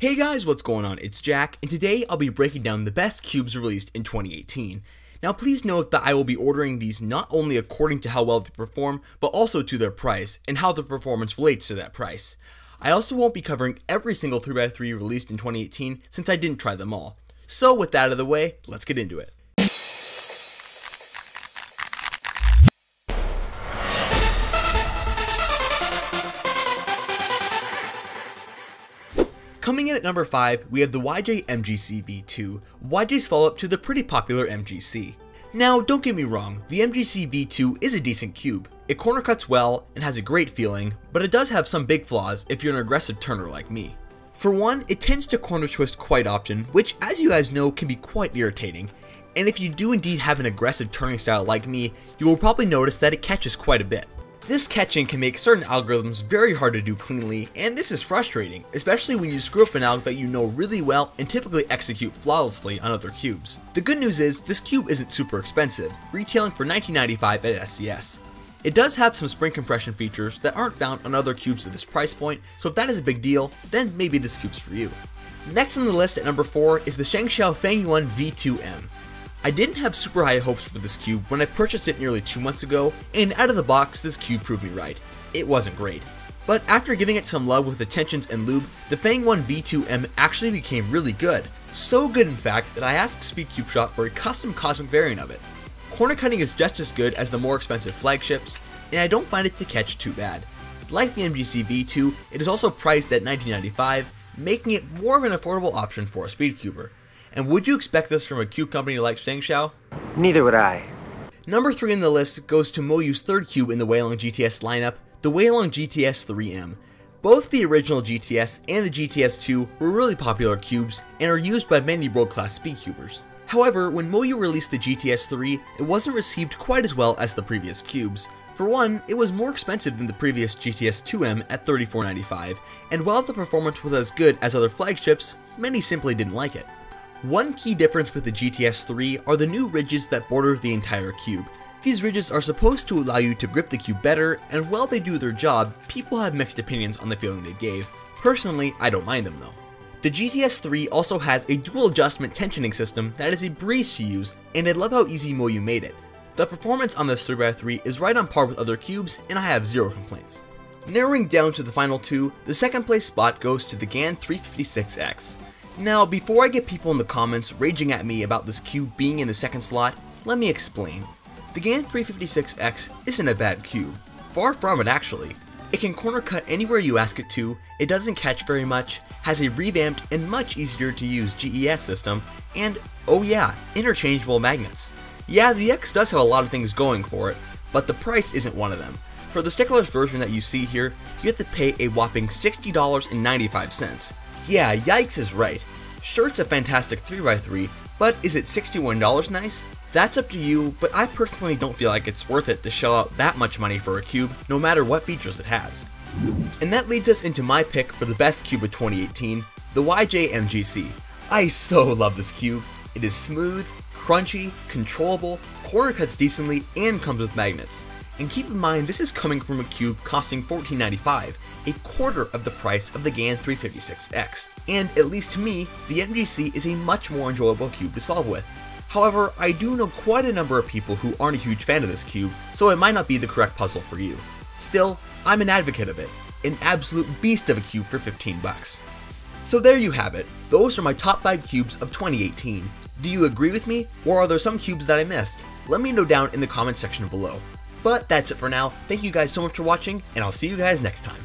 Hey guys, what's going on? It's Jack, and today I'll be breaking down the best cubes released in 2018. Now please note that I will be ordering these not only according to how well they perform, but also to their price, and how the performance relates to that price. I also won't be covering every single 3x3 released in 2018 since I didn't try them all. So with that out of the way, let's get into it. Coming in at number 5, we have the YJ MGC V2, YJ's follow-up to the pretty popular MGC. Now, don't get me wrong, the MGC V2 is a decent cube. It corner cuts well and has a great feeling, but it does have some big flaws if you're an aggressive turner like me. For one, it tends to corner twist quite often, which as you guys know can be quite irritating. And if you do indeed have an aggressive turning style like me, you will probably notice that it catches quite a bit. This catching can make certain algorithms very hard to do cleanly, and this is frustrating, especially when you screw up an alg that you know really well and typically execute flawlessly on other cubes. The good news is, this cube isn't super expensive, retailing for $19.95 at SCS. It does have some spring compression features that aren't found on other cubes at this price point, so if that is a big deal, then maybe this cube's for you. Next on the list at number 4 is the Shengxiao Fangyuan V2M. I didn't have super high hopes for this cube when I purchased it nearly 2 months ago, and out of the box this cube proved me right. It wasn't great. But after giving it some love with the tensions and lube, the Fangyuan V2M actually became really good. So good in fact that I asked Speed Cube Shop for a custom cosmic variant of it. Corner cutting is just as good as the more expensive flagships, and I don't find it to catch too bad. Like the MGC V2, it is also priced at $19.95, making it more of an affordable option for a speed cuber. And would you expect this from a cube company like Shengxiao? Neither would I. Number 3 on the list goes to Moyu's third cube in the YuXin GTS lineup, the YuXin GTS 3M. Both the original GTS and the GTS 2 were really popular cubes and are used by many world-class speed cubers. However, when Moyu released the GTS 3, it wasn't received quite as well as the previous cubes. For one, it was more expensive than the previous GTS 2M at $34.95, and while the performance was as good as other flagships, many simply didn't like it. One key difference with the GTS 3 are the new ridges that border the entire cube. These ridges are supposed to allow you to grip the cube better, and while they do their job, people have mixed opinions on the feeling they gave. Personally, I don't mind them though. The GTS 3 also has a dual adjustment tensioning system that is a breeze to use, and I love how easy Moyu made it. The performance on this 3x3 is right on par with other cubes, and I have zero complaints. Narrowing down to the final two, the second place spot goes to the GAN 356X. Now, before I get people in the comments raging at me about this cube being in the second slot, let me explain. The GAN 356X isn't a bad cube. Far from it actually. It can corner cut anywhere you ask it to, it doesn't catch very much, has a revamped and much easier to use GES system, and oh yeah, interchangeable magnets. Yeah, the X does have a lot of things going for it, but the price isn't one of them. For the stickless version that you see here, you have to pay a whopping $60.95. Yeah, yikes is right. Sure, it's a fantastic 3x3, but is it $61 nice? That's up to you, but I personally don't feel like it's worth it to shell out that much money for a cube, no matter what features it has. And that leads us into my pick for the best cube of 2018, the YJ MGC. I so love this cube. It is smooth, crunchy, controllable, corner cuts decently, and comes with magnets. And keep in mind, this is coming from a cube costing $14.95, a quarter of the price of the GAN 356X. And at least to me, the MGC is a much more enjoyable cube to solve with. However, I do know quite a number of people who aren't a huge fan of this cube, so it might not be the correct puzzle for you. Still, I'm an advocate of it, an absolute beast of a cube for 15 bucks. So there you have it, those are my top 5 cubes of 2018. Do you agree with me, or are there some cubes that I missed? Let me know down in the comment section below. But that's it for now, thank you guys so much for watching, and I'll see you guys next time.